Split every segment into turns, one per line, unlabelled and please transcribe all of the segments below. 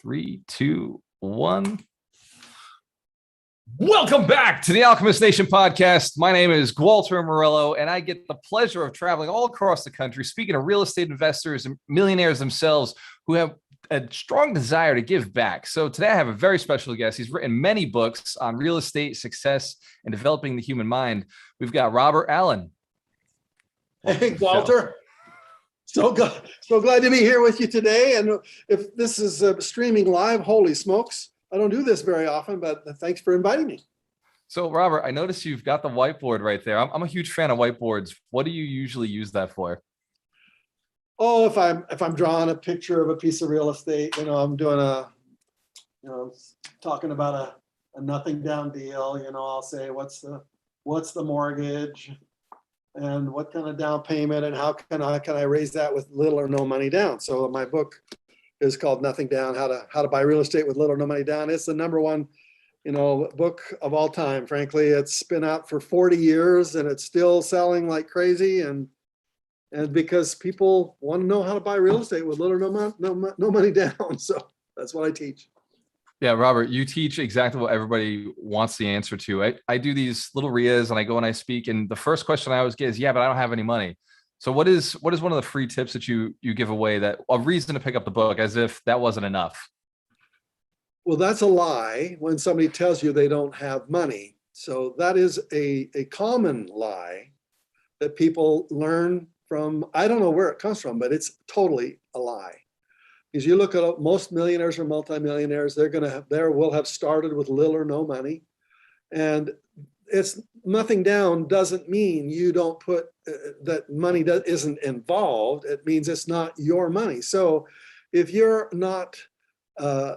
Three, two, one. Welcome back to the Alchemist Nation podcast. My name is Walter Morello, and I get the pleasure of traveling all across the country, speaking to real estate investors and millionaires themselves who have a strong desire to give back. So today I have a very special guest. He's written many books on real estate, success, and developing the human mind. We've got Robert Allen.
Hey, Walter. So glad to be here with you today. And if this is streaming live, holy smokes. I don't do this very often, but thanks for inviting me.
So, Robert, I noticed you've got the whiteboard right there. I'm a huge fan of whiteboards. What do you usually use that for?
Oh, if I'm drawing a picture of a piece of real estate, I'm doing talking about a nothing down deal, I'll say, what's the mortgage and what kind of down payment and how can I raise that with little or no money down? So my book is called Nothing Down, how to buy real estate with little or no money down. It's the number one, book of all time. Frankly, it's been out for 40 years and it's still selling like crazy. And because people want to know how to buy real estate with little or no money down. So that's what I teach.
Yeah, Robert, you teach exactly what everybody wants the answer to. I do these little RIAs and I go and I speak. And the first question I always get is, yeah, but I don't have any money. So what is one of the free tips that you give away, that a reason to pick up the book, as if that wasn't enough?
Well, that's a lie when somebody tells you they don't have money. So that is a common lie that people learn from. I don't know where it comes from, but it's totally a lie. Because you look at most millionaires or multimillionaires, they will have started with little or no money. And it's nothing down doesn't mean you don't put that money isn't involved. It means it's not your money. So if you're not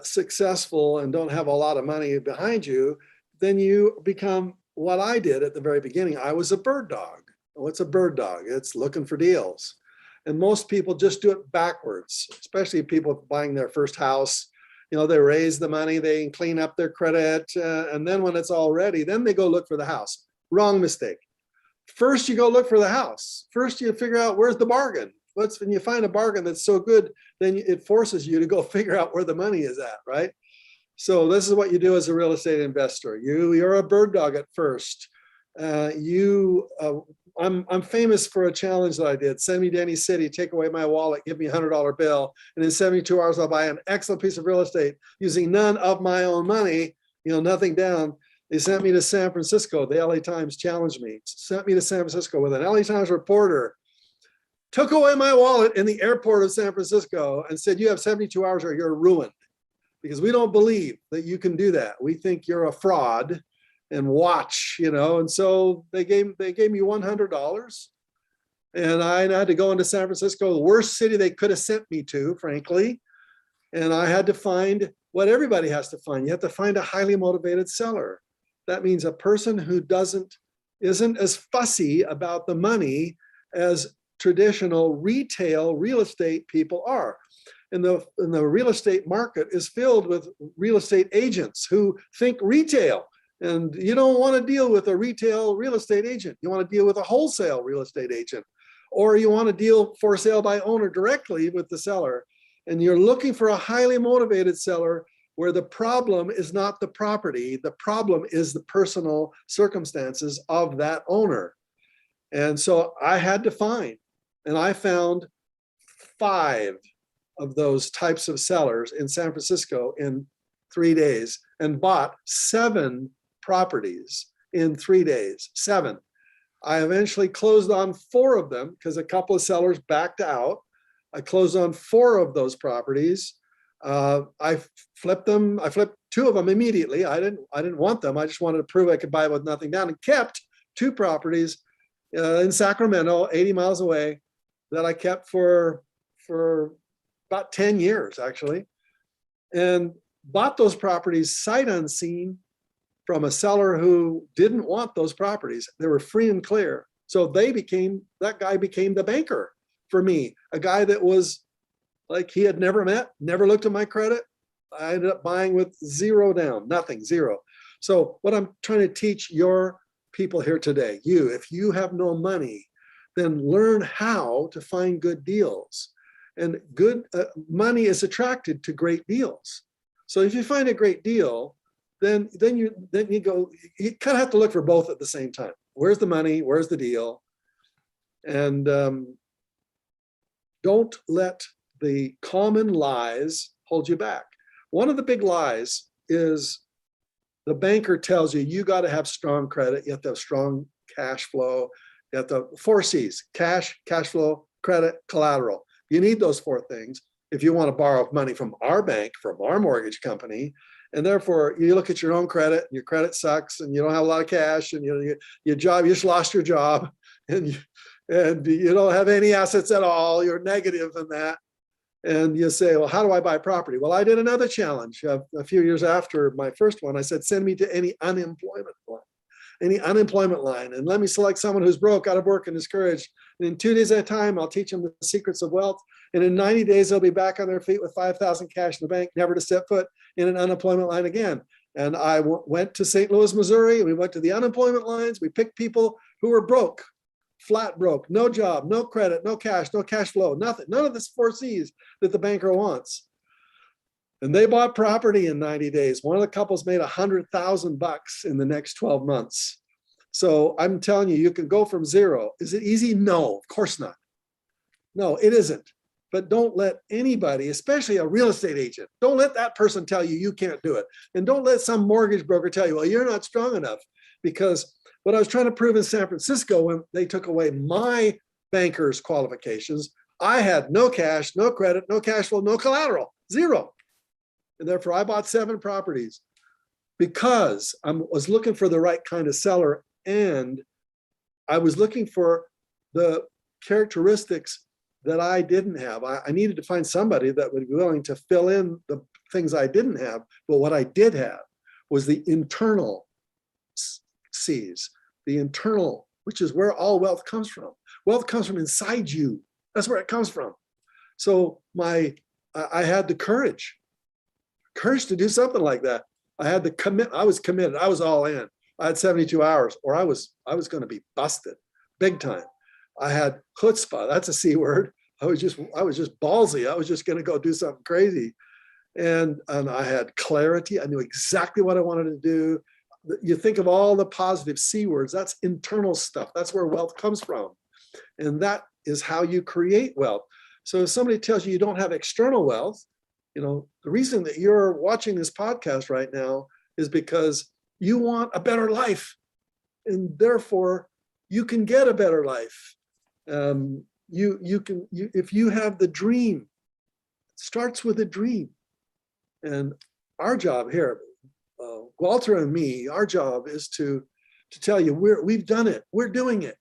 successful and don't have a lot of money behind you, then you become what I did at the very beginning. I was a bird dog. What's a bird dog? It's looking for deals. And most people just do it backwards, especially people buying their first house. They raise the money, they clean up their credit, and then when it's all ready, then they go look for the house. Wrong mistake. First, you go look for the house. First, you figure out where's the bargain. When you find a bargain that's so good, then it forces you to go figure out where the money is at, right? So this is what you do as a real estate investor. You're a bird dog at first. I'm famous for a challenge that I did. Send me to any city, take away my wallet, give me a $100 bill, and in 72 hours, I'll buy an excellent piece of real estate using none of my own money, nothing down. They sent me to San Francisco. The LA Times challenged me, sent me to San Francisco with an LA Times reporter, took away my wallet in the airport of San Francisco and said, you have 72 hours or you're ruined, because we don't believe that you can do that. We think you're a fraud. And watch, and so they gave me $100, and I had to go into San Francisco, the worst city they could have sent me to, frankly. And I had to find what everybody has to find. You have to find a highly motivated seller. That means a person who isn't as fussy about the money as traditional retail real estate people are. And the real estate market is filled with real estate agents who think retail. And you don't want to deal with a retail real estate agent. You want to deal with a wholesale real estate agent, or you want to deal for sale by owner directly with the seller. And you're looking for a highly motivated seller where the problem is not the property. The problem is the personal circumstances of that owner. And so I had to find, and I found 5 of those types of sellers in San Francisco in 3 days and bought 7 properties in 3 days, 7. I eventually closed on 4 of them because a couple of sellers backed out. I closed on 4 of those properties. I flipped them. I flipped 2 of them immediately. I didn't want them. I just wanted to prove I could buy with nothing down, and kept 2 properties in Sacramento, 80 miles away, that I kept for about 10 years actually, and bought those properties sight unseen from a seller who didn't want those properties. They were free and clear. So that guy became the banker for me, a guy that was like he had never met, never looked at my credit. I ended up buying with 0 down, nothing, 0. So what I'm trying to teach your people here today, if you have no money, then learn how to find good deals. And good money is attracted to great deals. So if you find a great deal, then you go, you kind of have to look for both at the same time. Where's the money? Where's the deal? And don't let the common lies hold you back. One of the big lies is the banker tells you, you got to have strong credit. You have to have strong cash flow. You have to, 4 C's, cash flow, credit, collateral. You need those 4 things if you want to borrow money from our bank, from our mortgage company. And therefore, you look at your own credit, and your credit sucks, and you don't have a lot of cash, and your job, you just lost your job, and you don't have any assets at all. You're negative in that. And you say, well, how do I buy property? Well, I did another challenge a few years after my first one. I said, send me to any unemployment line, and let me select someone who's broke, out of work, and discouraged. And in 2 days at a time, I'll teach them the secrets of wealth. And in 90 days, they'll be back on their feet with 5,000 cash in the bank, never to step foot in an unemployment line again. And I went to St. Louis, Missouri. We went to the unemployment lines. We picked people who were broke, flat broke, no job, no credit, no cash flow, nothing, none of this 4 C's that the banker wants. And they bought property in 90 days. One of the couples made $100,000 in the next 12 months. So I'm telling you, you can go from zero. Is it easy? No, of course not. No, it isn't. But don't let anybody, especially a real estate agent, don't let that person tell you you can't do it. And don't let some mortgage broker tell you, well, you're not strong enough. Because what I was trying to prove in San Francisco, when they took away my banker's qualifications, I had no cash, no credit, no cash flow, no collateral, zero. And therefore I bought 7 properties because I was looking for the right kind of seller, and I was looking for the characteristics that I didn't have. I needed to find somebody that would be willing to fill in the things I didn't have. But what I did have was the internal C's, the internal, which is where all wealth comes from. Wealth comes from inside you. That's where it comes from. So I had the courage to do something like that. I had the commit. I was committed. I was all in. I had 72 hours, or I was going to be busted big time. I had chutzpah. That's a C word. I was just ballsy. I was just going to go do something crazy. And I had clarity. I knew exactly what I wanted to do. You think of all the positive C words, that's internal stuff. That's where wealth comes from. And that is how you create wealth. So if somebody tells you you don't have external wealth, the reason that you're watching this podcast right now is because you want a better life. And therefore, you can get a better life. If you have the dream, it starts with a dream. And our job here, Walter and me, our job is to tell you we've done it. We're doing it.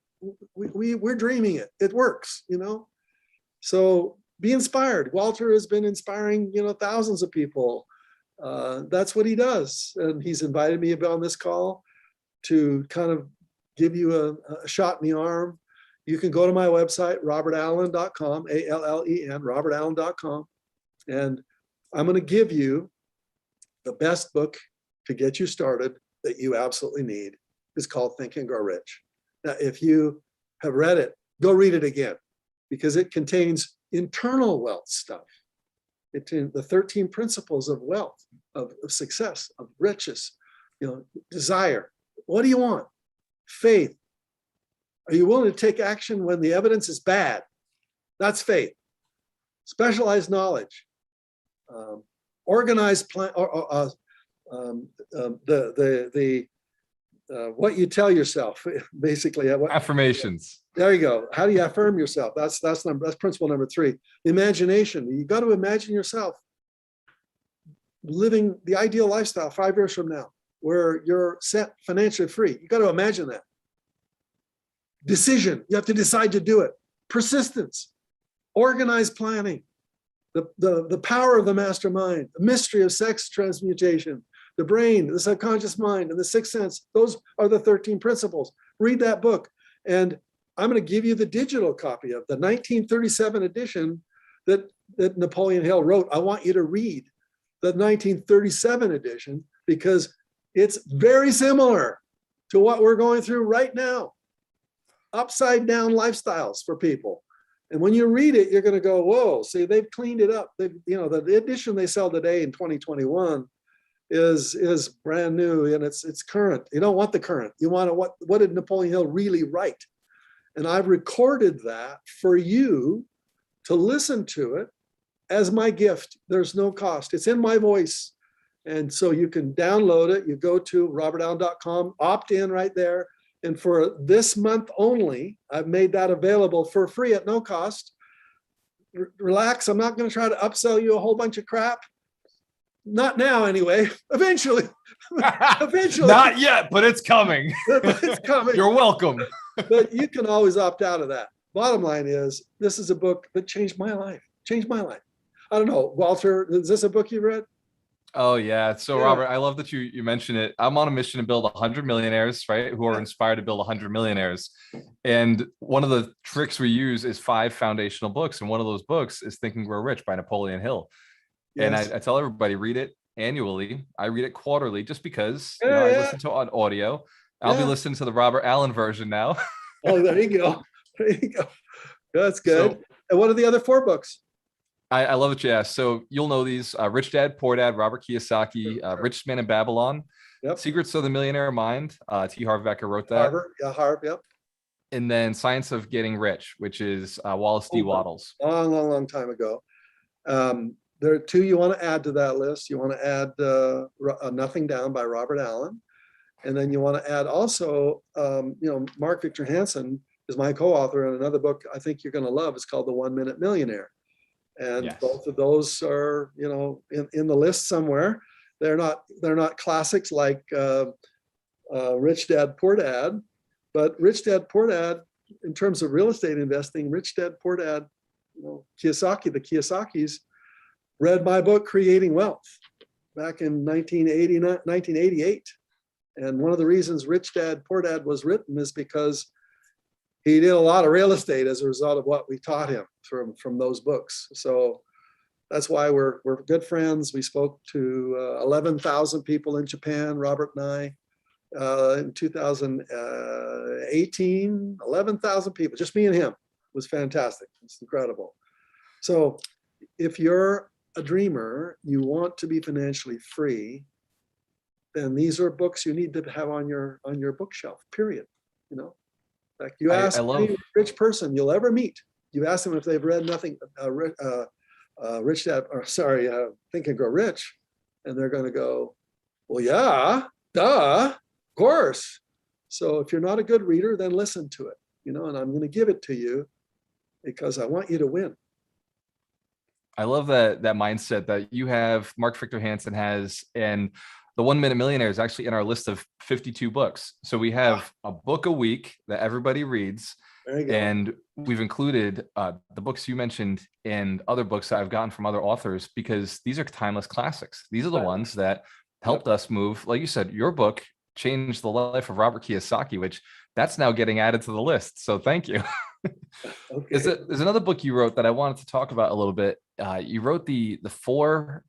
We're dreaming it. It works, So be inspired. Walter has been inspiring, thousands of people. That's what he does. And he's invited me on this call to kind of give you a shot in the arm. You can go to my website, robertallen.com, ALLEN, robertallen.com. And I'm going to give you the best book to get you started that you absolutely need. It's called Think and Grow Rich. Now, if you have read it, go read it again, because it contains internal wealth stuff. The 13 principles of wealth, of success, of riches, desire. What do you want? Faith. Are you willing to take action when the evidence is bad? That's faith. Specialized knowledge. Organized plan. What you tell yourself, basically.
Affirmations.
There you go. How do you affirm yourself? That's principle number 3. Imagination. You got to imagine yourself living the ideal lifestyle 5 years from now, where you're set financially free. You got to imagine that. Decision. You have to decide to do it. Persistence. Organized planning. The power of the mastermind. The mystery of sex transmutation. The brain, the subconscious mind, and the 6th sense. Those are the 13 principles. Read that book. And I'm going to give you the digital copy of the 1937 edition that Napoleon Hill wrote. I want you to read the 1937 edition, because it's very similar to what we're going through right now. Upside down lifestyles for people. And when you read it, you're going to go, whoa, see, they've cleaned it up. They've, the edition they sell today in 2021 is brand new, and it's current. You don't want the current. You want what did Napoleon Hill really write? And I've recorded that for you to listen to it as my gift. There's no cost. It's in my voice. And so you can download it. You go to robertallen.com, opt in right there. And for this month only, I've made that available for free at no cost. Relax. I'm not going to try to upsell you a whole bunch of crap. Not now, anyway. Eventually. Eventually.
Not yet, but it's coming.
It's coming.
You're welcome.
But you can always opt out of that. Bottom line is, this is a book that changed my life. Changed my life. I don't know, Walter, is this a book you read?
Oh yeah. So
Yeah.
Robert, I love that you mentioned it. I'm on a mission to build 100 millionaires, right? Who are inspired to build 100 millionaires. And one of the tricks we use is 5 foundational books. And one of those books is Think and Grow Rich by Napoleon Hill. And
Yes.
I tell everybody, read it annually. I read it quarterly just because
Yeah,
I
yeah.
listen to it on audio. I'll be
Yeah.
listening to the Robert Allen version now.
Oh, there you go. There you go. That's good.
So,
And what are the other 4 books?
I love what you asked. So you'll know these: Rich Dad, Poor Dad, Robert Kiyosaki,
Sure.
Richest Man in Babylon,
Yep.
Secrets of the Millionaire Mind. T. Harv Eker wrote that.
Harvard. Yeah, Harvard. Yep.
And then Science of Getting Rich, which is Wallace D.
Oh,
Wattles.
Long time ago. There are 2 you want to add to that list. You want to add Nothing Down by Robert Allen. And then you want to add also, Mark Victor Hansen is my co-author in another book I think you're going to love. It's called The 1 Minute Millionaire. And
Yes.
both of those are, in the list somewhere. They're not classics like Rich Dad, Poor Dad, but Rich Dad, Poor Dad, in terms of real estate investing, Rich Dad, Poor Dad, the Kiyosakis read my book, Creating Wealth, back in 1988. And one of the reasons Rich Dad, Poor Dad was written is because he did a lot of real estate as a result of what we taught him from those books. So that's why we're good friends. We spoke to 11,000 people in Japan, Robert and I, in 2018, 11,000 people, just me and him. It was fantastic. It's incredible. So if you're a dreamer, you want to be financially free, then these are books you need to have on your bookshelf, period. Like you ask any rich person you'll ever meet, you ask them if they've read Think and Grow Rich, and they're going to go, well, yeah, duh, of course. So if you're not a good reader, then listen to it, and I'm going to give it to you because I want you to win.
I love that mindset that you have, Mark Victor Hansen has, and the 1 Minute Millionaire is actually in our list of 52 books. So we have a book a week that everybody reads.
There you go.
And we've included the books you mentioned and other books that I've gotten from other authors, because these are timeless classics. These are the ones that helped us move. Like you said, your book changed the life of Robert Kiyosaki, which that's now getting added to the list. So thank you.
Okay.
There's another book you wrote that I wanted to talk about a little bit. You wrote the four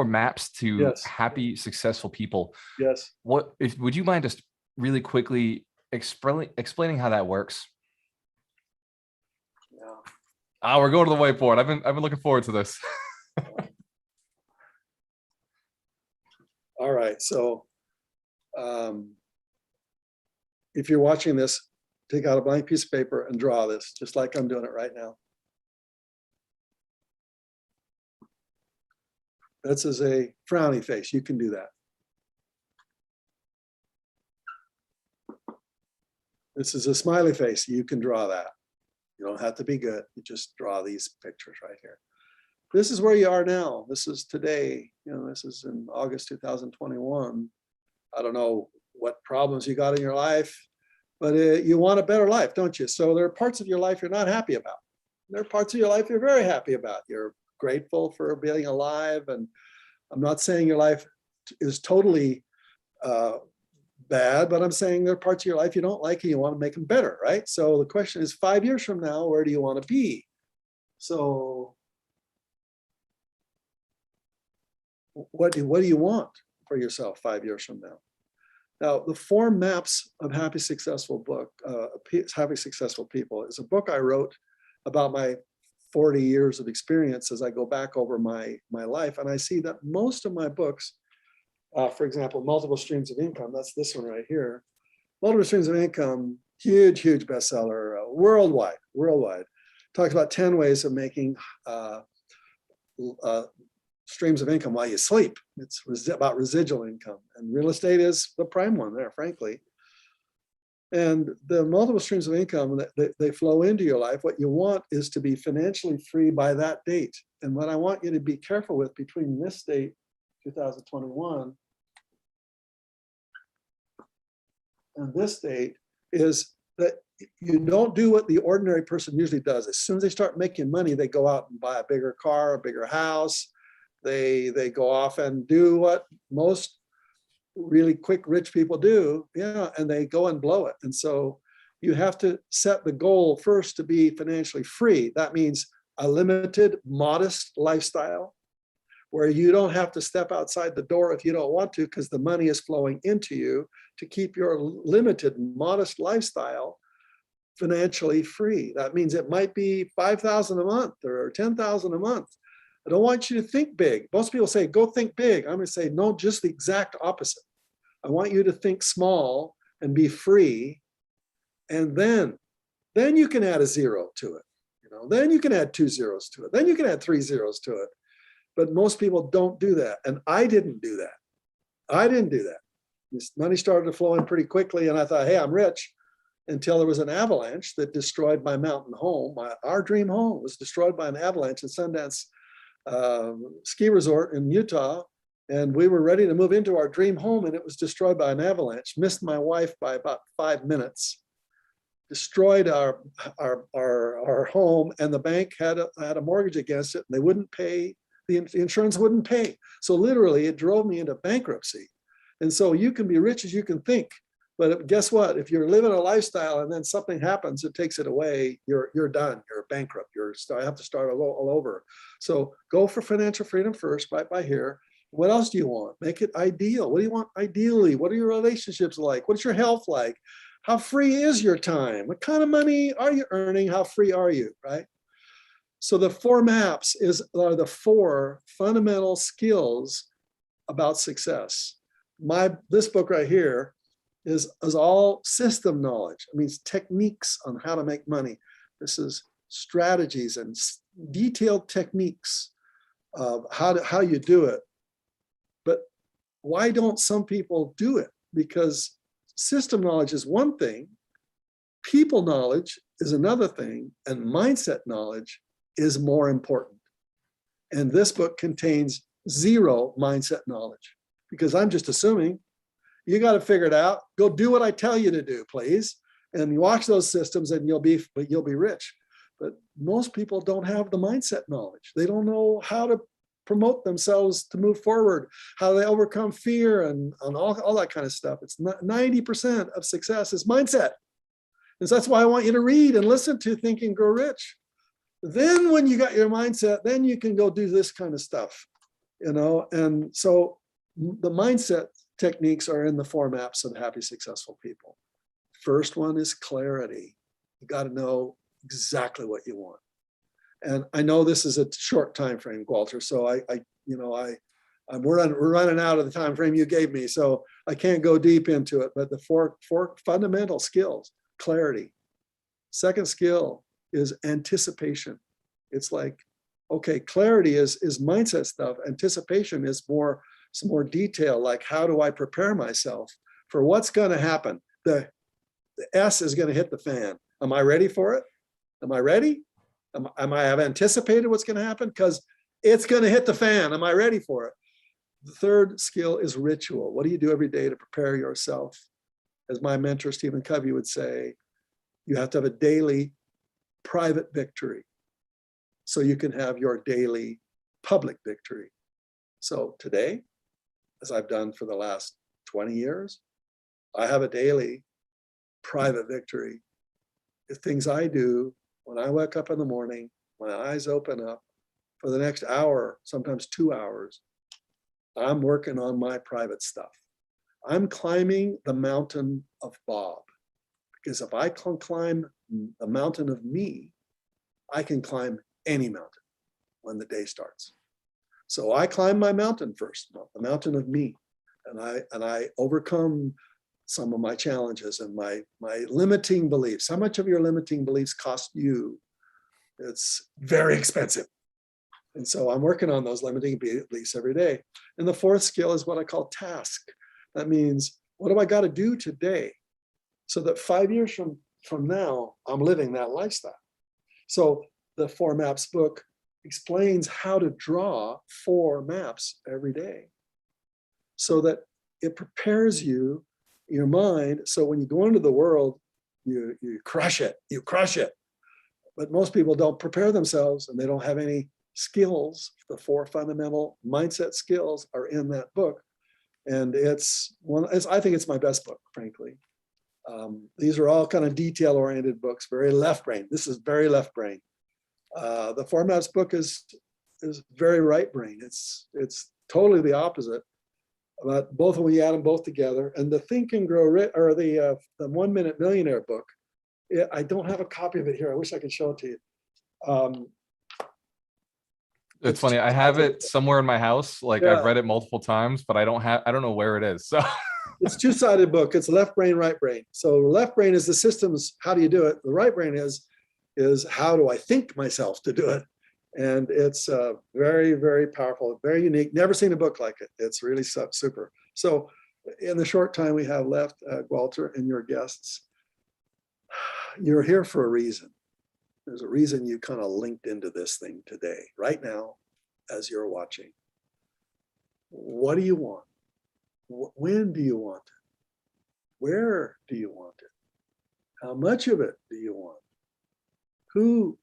maps to
Yes.
happy, successful people.
Yes.
Would you mind just really quickly explaining how that works?
Yeah.
We're going to the whiteboard. I've been looking forward to this.
All right. So if you're watching this, take out a blank piece of paper and draw this, just like I'm doing it right now. This is a frowny face. You can do that. This is a smiley face. You can draw that. You don't have to be good. You just draw these pictures right here. This is where you are now. This is today. This is in August 2021. I don't know what problems you got in your life, but you want a better life, don't you? So there are parts of your life you're not happy about. There are parts of your life you're very happy about. You're grateful for being alive. And I'm not saying your life is totally bad, but I'm saying there are parts of your life you don't like and you want to make them better, right? So the question is, 5 years from now, where do you want to be? So what do you want for yourself 5 years from now? Now, the 4 maps of happy, successful people is a book I wrote about my 40 years of experience as I go back over my life. And I see that most of my books, for example, Multiple Streams of Income, that's this one right here. Multiple Streams of Income, huge bestseller, worldwide. Talks about 10 ways of making streams of income while you sleep. It's about residual income, and real estate is the prime one there, frankly. And the multiple streams of income, they flow into your life. What you want is to be financially free by that date. And what I want you to be careful with between this date, 2021, and this date is that you don't do what the ordinary person usually does. As soon as they start making money, they go out and buy a bigger car, a bigger house. They go off and do what most really quick rich people do, and they go and blow it. And so you have to set the goal first to be financially free. That means a limited, modest lifestyle where you don't have to step outside the door if you don't want to, because the money is flowing into you to keep your limited, modest lifestyle financially free. That means it might be $5,000 a month or $10,000 a month. I don't want you to think big. Most people say, go think big. I'm going to say, no, just the exact opposite. I want you to think small and be free. And then you can add a zero to it. Then you can add 2 zeros to it. Then you can add 3 zeros to it. But most people don't do that. And I didn't do that. This money started to flow in pretty quickly. And I thought, hey, I'm rich, until there was an avalanche that destroyed my mountain home. Our dream home was destroyed by an avalanche in Sundance ski resort in Utah, and we were ready to move into our dream home, and it was destroyed by an avalanche. Missed my wife by about 5 minutes. Destroyed our home, and the bank had a mortgage against it, and they wouldn't pay. The insurance wouldn't pay. So literally, it drove me into bankruptcy. And so you can be rich as you can think, but guess what? If you're living a lifestyle and then something happens, it takes it away, you're done. You're bankrupt. You have to start all over. So go for financial freedom first, right by here. What else do you want? Make it ideal. What do you want ideally? What are your relationships like? What's your health like? How free is your time? What kind of money are you earning? How free are you, right? So the 4 maps are the 4 fundamental skills about success. This book right here is all system knowledge. It means techniques on how to make money. This is strategies and detailed techniques of how you do it. But why don't some people do it? Because system knowledge is one thing, people knowledge is another thing, and mindset knowledge is more important. And this book contains 0 mindset knowledge, because I'm just assuming you got to figure it out. Go do what I tell you to do, please. And you watch those systems and you'll be rich. But most people don't have the mindset knowledge. They don't know how to promote themselves to move forward, how they overcome fear and all that kind of stuff. It's not 90% of success is mindset. And so that's why I want you to read and listen to Think and Grow Rich. Then when you got your mindset, then you can go do this kind of stuff, And so the mindset techniques are in the 4 maps of happy, successful people. First one is clarity. You got to know exactly what you want. And I know this is a short time frame, Walter. So we're running out of the time frame you gave me, so I can't go deep into it. But the four fundamental skills: clarity. Second skill is anticipation. It's like, okay, clarity is mindset stuff. Anticipation is some more detail, like how do I prepare myself for what's going to happen? The S is going to hit the fan. Am I ready for it? Am I ready? Am I have anticipated what's going to happen? Because it's going to hit the fan. Am I ready for it? The third skill is ritual. What do you do every day to prepare yourself? As my mentor, Stephen Covey, would say, you have to have a daily private victory so you can have your daily public victory. So today, as I've done for the last 20 years, I have a daily private victory. The things I do when I wake up in the morning, my eyes open up, for the next hour, sometimes 2 hours, I'm working on my private stuff. I'm climbing the mountain of Bob, because if I climb the mountain of me, I can climb any mountain when the day starts. So I climb my mountain first, the mountain of me, and I overcome some of my challenges and my limiting beliefs. How much of your limiting beliefs cost you? It's very expensive. And so I'm working on those limiting beliefs every day. And the fourth skill is what I call task. That means, what do I got to do today so that 5 years from now, I'm living that lifestyle? So the 4 Maps book explains how to draw 4 maps every day so that it prepares you, your mind. So when you go into the world, you crush it, But most people don't prepare themselves, and they don't have any skills. The 4 fundamental mindset skills are in that book. And I think it's my best book, frankly. These are all kind of detail-oriented books, very left brain. This is very left brain. The 4 Maps book is very right brain. It's totally the opposite. But both, when you add them both together, and the Think and Grow Rich, or the 1 Minute Millionaire book, I don't have a copy of it here. I wish I could show it to you.
It's funny. I have it somewhere in my house. Like,
Yeah.
I've read it multiple times, but I don't know where it is. So
It's a 2-sided book. It's left brain, right brain. So left brain is the systems. How do you do it? The right brain is how do I think myself to do it? And it's very, very powerful, very unique. Never seen a book like it. It's really super. So in the short time we have left, Walter and your guests, you're here for a reason. There's a reason you kind of linked into this thing today, right now, as you're watching. What do you want? When do you want it? Where do you want it? How much of it do you want? Who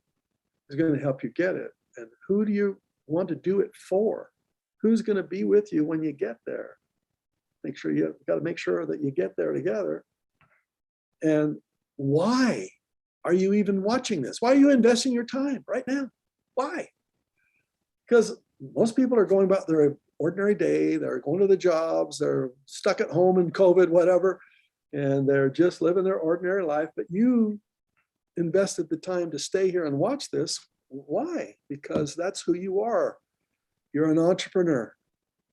is going to help you get it? And who do you want to do it for? Who's going to be with you when you get there? Make sure you've got to make sure that you get there together. And why are you even watching this? Why are you investing your time right now? Why? Because most people are going about their ordinary day. They're going to the jobs. They're stuck at home in COVID, whatever, and they're just living their ordinary life. But you invested the time to stay here and watch this. Why? Because that's who you are. You're an entrepreneur,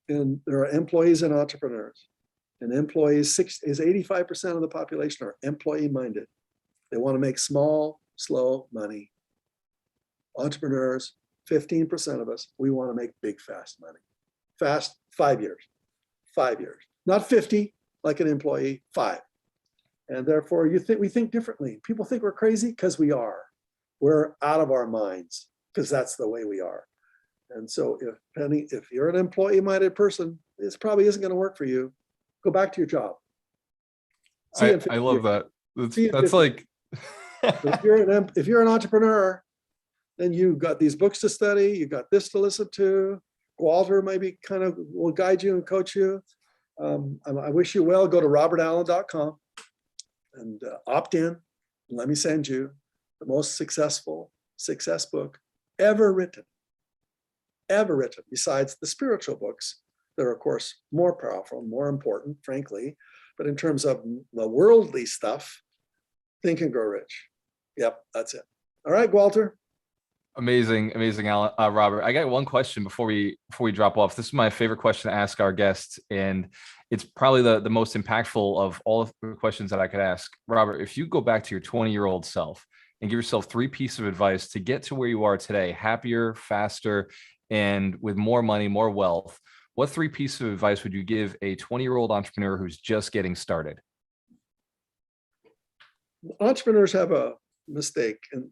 and there are employees and entrepreneurs. And employees, 85% of the population are employee-minded. They want to make small, slow money. Entrepreneurs, 15% of us, we want to make big, fast money. Fast, 5 years. 5 years. Not 50 like an employee, 5. And therefore, we think differently. People think we're crazy because we are. We're out of our minds because that's the way we are. And so if you're an employee-minded person, this probably isn't going to work for you. Go back to your job.
I love that. That's like
if you're an entrepreneur, then you've got these books to study, you've got this to listen to. Walter maybe kind of will guide you and coach you. I wish you well. Go to robertallen.com and opt in. And let me send you the most successful success book ever written, besides the spiritual books. They're, of course, more powerful, more important, frankly. But in terms of the worldly stuff, Think and Grow Rich. Yep, that's it. All right, Walter.
amazing, Alan, Robert. I got one question before we drop off. This is my favorite question to ask our guests, and it's probably the most impactful of all of the questions that I could ask. Robert, if you go back to your 20-year-old self and give yourself 3 pieces of advice to get to where you are today, happier, faster, and with more money, more wealth, what 3 pieces of advice would you give a 20-year-old entrepreneur who's just getting started?
Entrepreneurs have a mistake, and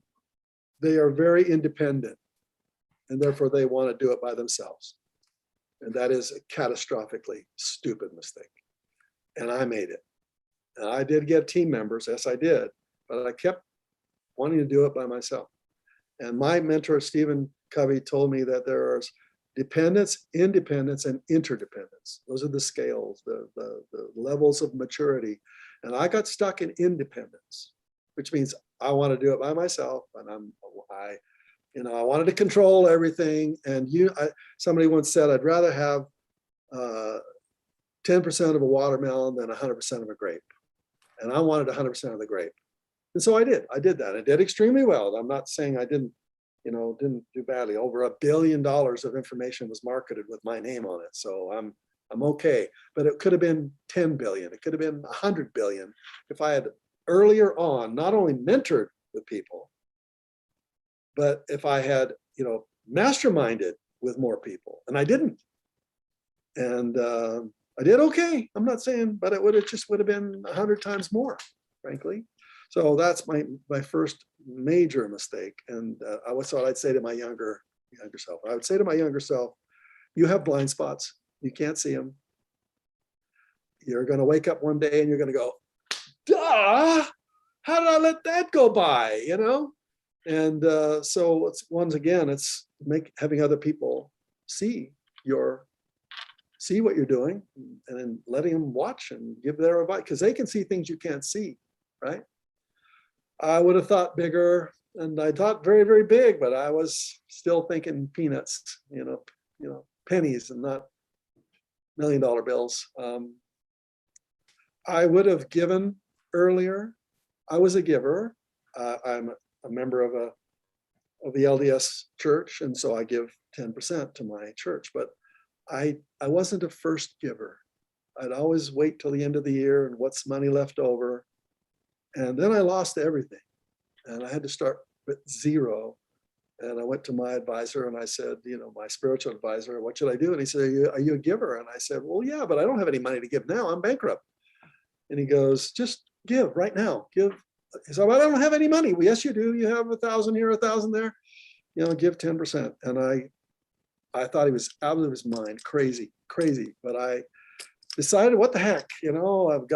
they are very independent, and therefore they want to do it by themselves. And that is a catastrophically stupid mistake. And I made it. And I did get team members, yes, I did, but I kept wanting to do it by myself. And my mentor, Stephen Covey, told me that there are dependence, independence, and interdependence. Those are the scales, the levels of maturity. And I got stuck in independence, which means I want to do it by myself, and I wanted to control everything. And somebody once said, I'd rather have 10% of a watermelon than 100% of a grape. And I wanted 100% of the grape. And so I did that. I did extremely well. I'm not saying I didn't didn't do badly. Over $1 billion of information was marketed with my name on it. So I'm okay. But it could have been 10 billion. It could have been 100 billion if I had earlier on not only mentored with people, but if I had, masterminded with more people, and I didn't. And I did okay. I'm not saying, but it would have been 100 times more, frankly. So that's my first major mistake. And what's what I'd say to my younger self? I would say to my younger self, you have blind spots. You can't see them. You're going to wake up one day and you're going to go, duh, how did I let that go by? And so it's having other people see what you're doing, and then letting them watch and give their advice, because they can see things you can't see, right? I would have thought bigger, and I thought very, very big, but I was still thinking peanuts, pennies and not $1 million bills. I would have given earlier. I was a giver. I'm a member of the LDS church, and so I give 10% to my church. But I wasn't a first giver. I'd always wait till the end of the year and what's money left over. And then I lost everything, and I had to start with zero. And I went to my advisor and I said, my spiritual advisor, what should I do? And he said, are you a giver? And I said, well, yeah, but I don't have any money to give now. I'm bankrupt. And he goes, just give right now. Give. He said, well, I don't have any money. Well, yes, you do. You have 1,000 here, 1,000 there. Give 10%. And I thought he was out of his mind, crazy. But I decided, what the heck, I've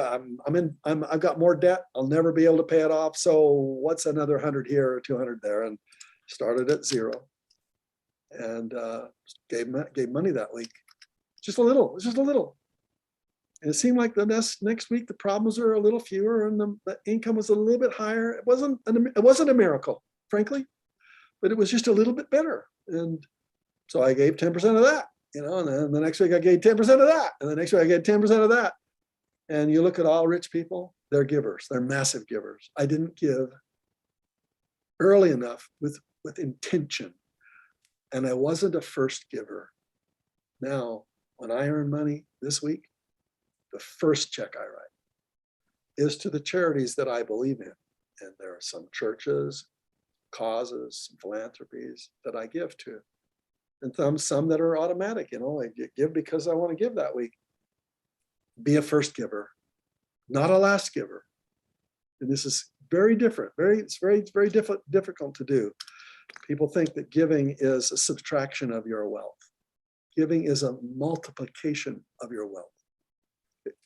got more debt. I'll never be able to pay it off. So what's another 100 here or 200 there? And started at zero, and gave money that week, just a little. And it seemed like the next week the problems were a little fewer and the income was a little bit higher. It wasn't a miracle, frankly, but it was just a little bit better. And so I gave 10% of that, and then the next week I gave 10% of that, and the next week I gave 10% of that. And you look at all rich people, they're givers. They're massive givers. I didn't give early enough with intention, and I wasn't a first giver. Now, when I earn money this week, the first check I write is to the charities that I believe in. And there are some churches, causes, philanthropies that I give to. And some that are automatic, I give because I want to give that week. Be a first giver, not a last giver. And this is very different. It's very, very difficult to do. People think that giving is a subtraction of your wealth. Giving is a multiplication of your wealth.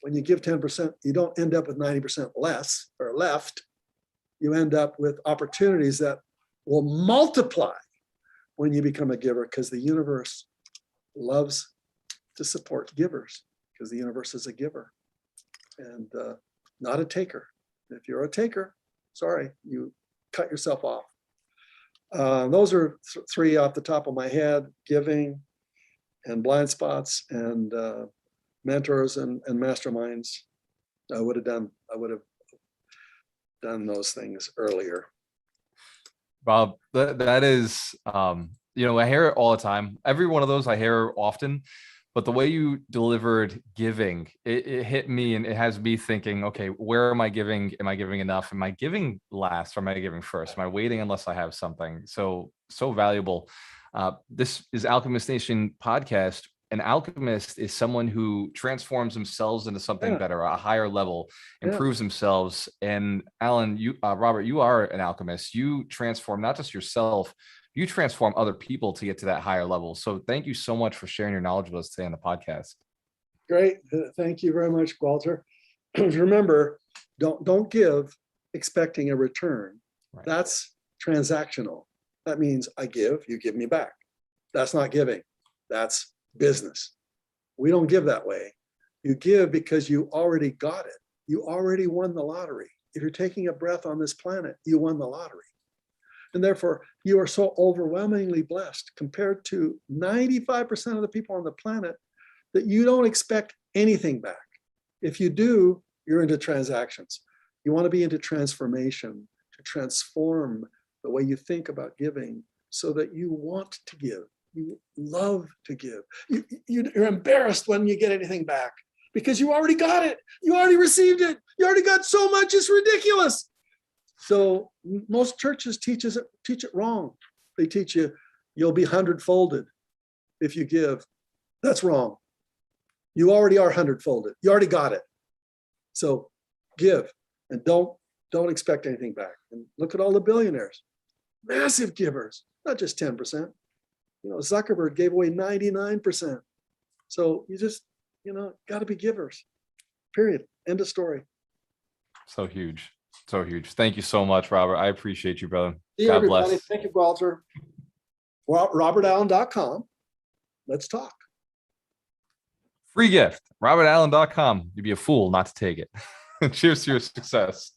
When you give 10%, you don't end up with 90% less or left. You end up with opportunities that will multiply when you become a giver, because the universe loves to support givers, because the universe is a giver and not a taker. If you're a taker, sorry, you cut yourself off. Those are three off the top of my head: giving, and blind spots, and mentors and masterminds. I would have done those things earlier.
Bob, that is, I hear it all the time. Every one of those I hear often, but the way you delivered giving, it hit me, and it has me thinking, okay, where am I giving? Am I giving enough? Am I giving last, or am I giving first? Am I waiting unless I have something? So valuable. This is Alchemist Nation podcast. An alchemist is someone who transforms themselves into something better, a higher level, improves themselves. And Alan, Robert, you are an alchemist. You transform not just yourself, you transform other people to get to that higher level. So thank you so much for sharing your knowledge with us today on the podcast.
Great. Thank you very much, Walter. Remember, don't give expecting a return. Right. That's transactional. That means I give, you give me back. That's not giving. That's business. We don't give that way. You give because you already got it. You already won the lottery. If you're taking a breath on this planet, you won the lottery. And therefore, you are so overwhelmingly blessed compared to 95% of the people on the planet that you don't expect anything back. If you do, you're into transactions. You want to be into transformation, to transform the way you think about giving so that you want to give. You love to give. You're embarrassed when you get anything back because you already got it. You already received it. You already got so much. It's ridiculous. So most churches teach it wrong. They teach you you'll be hundredfolded if you give. That's wrong. You already are hundredfolded. You already got it. So give and don't expect anything back. And look at all the billionaires, massive givers, not just 10%. Zuckerberg gave away 99%. So you just, got to be givers, period. End of story.
So huge. So huge. Thank you so much, Robert. I appreciate you, brother.
See you, everybody. Bless. Thank you, Walter. RobertAllen.com. Let's talk.
Free gift. RobertAllen.com. You'd be a fool not to take it. Cheers to your success.